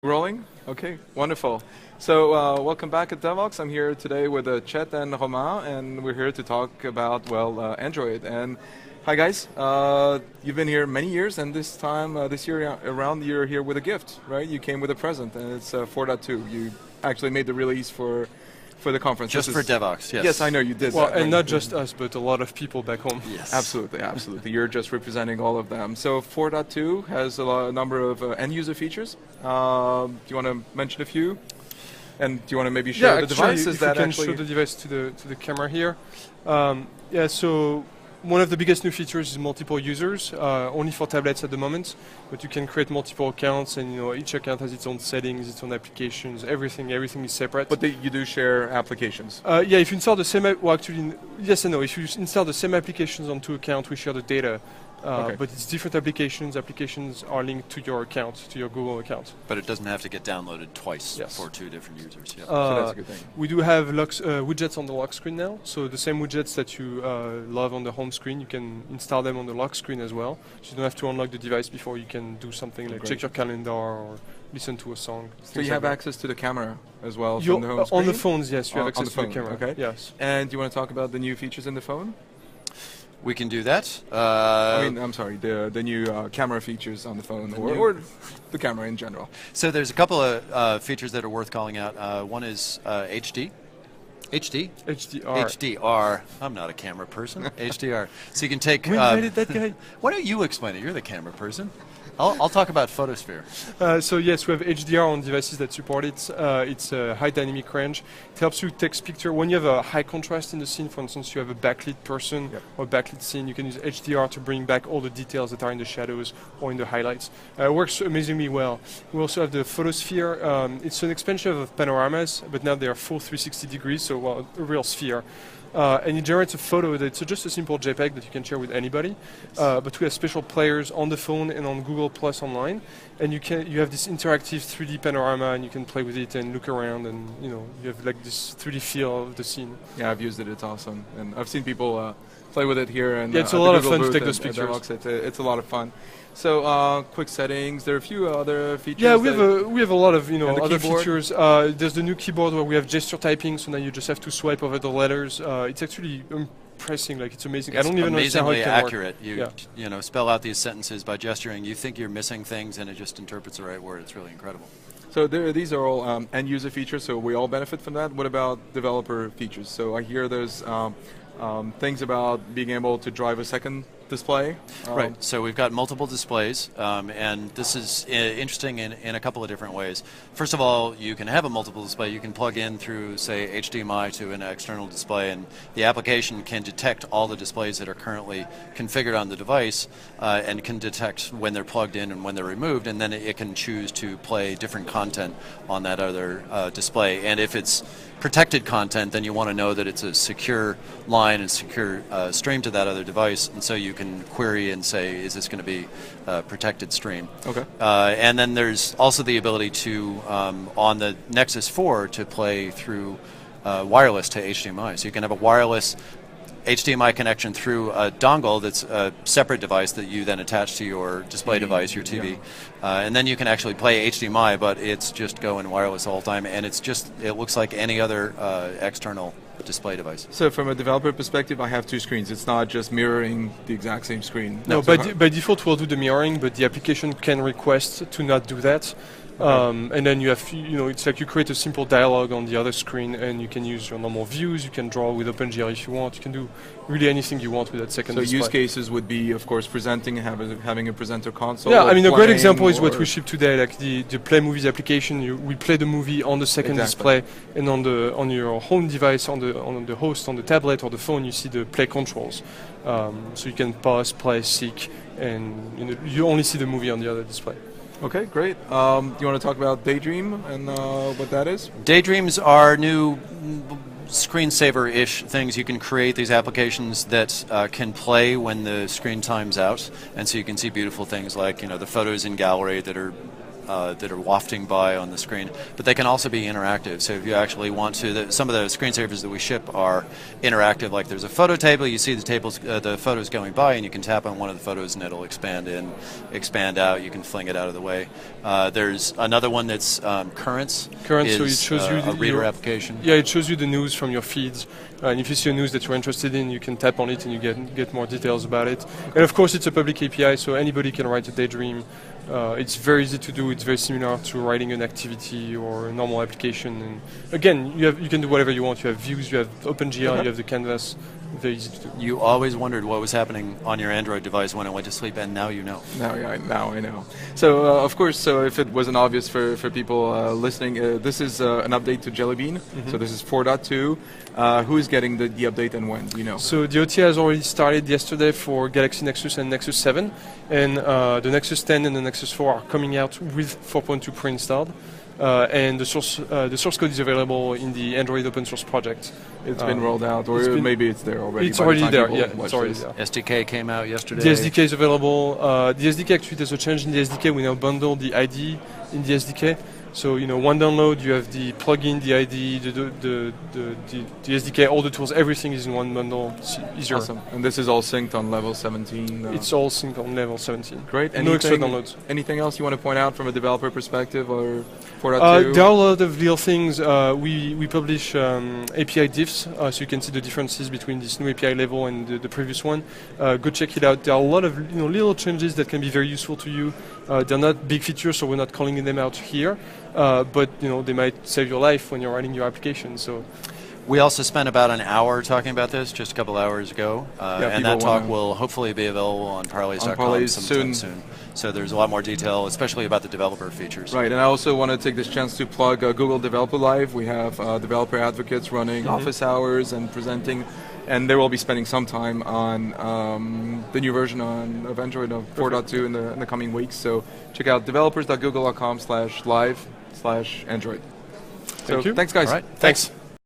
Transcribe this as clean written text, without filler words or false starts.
Rolling? Okay, wonderful. So welcome back at Devoxx. I'm here today with Chet and Romain, and we're here to talk about, well, Android. And hi guys, you've been here many years, and this time, this year around, you're here with a gift, right? You came with a present, and it's 4.2. You actually made the release for the conference. Just for Devoxx, yes. Yes, I know you did. Well, that, and right? not just us, but a lot of people back home. Yes. Absolutely, absolutely. You're just representing all of them. So 4.2 has a number of end-user features. Do you want to mention a few? And do you want to maybe show the devices if that you can actually show the device to the camera here. So one of the biggest new features is multiple users, only for tablets at the moment, but you can create multiple accounts, and each account has its own settings, its own applications, everything is separate. But you do share applications. If you install the same, yes and no. If you install the same applications on two accounts, we share the data. Okay. But it's different applications. Applications are linked to your account, to your Google account. But it doesn't have to get downloaded twice Yes. for two different users. Yeah. So that's a good thing. We do have widgets on the lock screen now. So the same widgets that you love on the home screen, you can install them on the lock screen as well. So you don't have to unlock the device before you can do something like check your calendar or listen to a song. So you have access to the camera as well You from the home screen? on the phones, yes, you have On access the to phone, the camera. okay. Yes. And do you want to talk about the new features in the phone? We can do that. I'm sorry, the new camera features on the phone, or the camera in general. So there's a couple of features that are worth calling out. One is HD. HD? HDR. HDR. I'm not a camera person. HDR. So you can take... We invited that guy. Why don't you explain it? You're the camera person. I'll talk about Photosphere. So yes, we have HDR on devices that support it. It's a high dynamic range. It helps you take picture. When you have a high contrast in the scene, for instance, you have a backlit person or backlit scene, you can use HDR to bring back all the details that are in the shadows or in the highlights. It works amazingly well. We also have the Photosphere. It's an expansion of panoramas, but now they are full 360 degrees, so a real sphere. And it generates a photo that's just a simple JPEG that you can share with anybody. But we have special players on the phone and on Google Plus online, and you have this interactive 3D panorama, and you can play with it and look around, and you have like this 3D feel of the scene. Yeah, I've used it. It's awesome, and I've seen people play with it here. And it's a lot of fun to take those pictures. It's a lot of fun. So quick settings. There are a few other features. Yeah, we have a lot of other keyboard? features. There's the new keyboard where we have gesture typing, so now you just have to swipe over the letters. It's actually impressive. Like it's amazing. I don't even understand how it can accurate. work. You spell out these sentences by gesturing. You think you're missing things, and it just interprets the right word. It's really incredible. So these are all end-user features, so we all benefit from that. What about developer features? So I hear there's things about being able to drive a second display. Right, so we've got multiple displays, and this is interesting in a couple of different ways. First of all, you can have a multiple display. You can plug in through, say, HDMI to an external display, and the application can detect all the displays that are currently configured on the device and can detect when they're plugged in and when they're removed, and then it can choose to play different content on that other display. And if it's protected content, then you want to know that it's a secure line and secure stream to that other device, and so you can query and say, is this going to be a protected stream? Okay. And then there's also the ability to, on the Nexus 4, to play through wireless to HDMI. So you can have a wireless HDMI connection through a dongle that's a separate device that you then attach to your display device, your TV. And then you can actually play HDMI, but it's just going wireless the whole time, and it looks like any other external display device. So from a developer perspective, I have two screens. It's not just mirroring the exact same screen. No, by default we'll do the mirroring, but the application can request to not do that. And then you have, it's like you create a simple dialogue on the other screen, and you can use your normal views. You can draw with OpenGL if you want. You can do really anything you want with that second display. So use cases would be, of course, presenting, having a presenter console. Yeah, I mean, a great example is what we ship today, like the Play Movies application. We play the movie on the second display, and on your home device, on the host, on the tablet or the phone, you see the play controls. So you can pause, play, seek, and you only see the movie on the other display. Okay, great. Do you want to talk about Daydream and what that is? Daydreams are new screensaver-ish things. You can create these applications that can play when the screen times out, and so you can see beautiful things like the photos in gallery that are that are wafting by on the screen, but they can also be interactive. So if you actually want to, some of the screensavers that we ship are interactive. Like there's a photo table, you see the photos going by, and you can tap on one of the photos and it'll expand in, expand out. You can fling it out of the way. There's another one that's Currents. Currents, so it shows you a reader application. Yeah, it shows you the news from your feeds. And if you see a news that you're interested in, you can tap on it and you get more details about it. And of course, it's a public API, so anybody can write a Daydream. It's very easy to do. It's very similar to writing an activity or a normal application. And again, you can do whatever you want. You have views, you have OpenGL, you have the canvas. Very easy to do. You always wondered what was happening on your Android device when it went to sleep, and now you know. Now I know. So of course, so if it wasn't obvious for people listening, this is an update to Jelly Bean. So this is 4.2. Who is getting the update and when? Do you know? So the OTA has already started yesterday for Galaxy Nexus and Nexus 7, and the Nexus 10 and the Nexus 4 are coming out with 4.2 pre-installed. And the source code is available in the Android open source project. It's been rolled out, or maybe it's there already. It's already there, yeah. It's already there. SDK came out yesterday. The SDK is available. The SDK, actually, there's a change in the SDK. We now bundle the ID in the SDK. So, one download, you have the plugin, the ID, the SDK, all the tools, everything is in one bundle. It's easier. Awesome. And this is all synced on level 17? It's all synced on level 17. Great. No extra downloads. Anything else you want to point out from a developer perspective or 4.2? There are a lot of little things. We publish API diffs, so you can see the differences between this new API level and the previous one. Go check it out. There are a lot of little changes that can be very useful to you. They're not big features, so we're not calling them out here. But they might save your life when you're writing your application. So we also spent about an hour talking about this just a couple hours ago, and that talk will hopefully be available on Parlays.com sometime soon. So there's a lot more detail, especially about the developer features. Right, and I also want to take this chance to plug Google Developer Live. We have developer advocates running office hours and presenting, and they will be spending some time on the new version of Android of 4.2 in the coming weeks. So check out developers.google.com/live/Android. Thank you. Thanks, guys. All right. Thanks.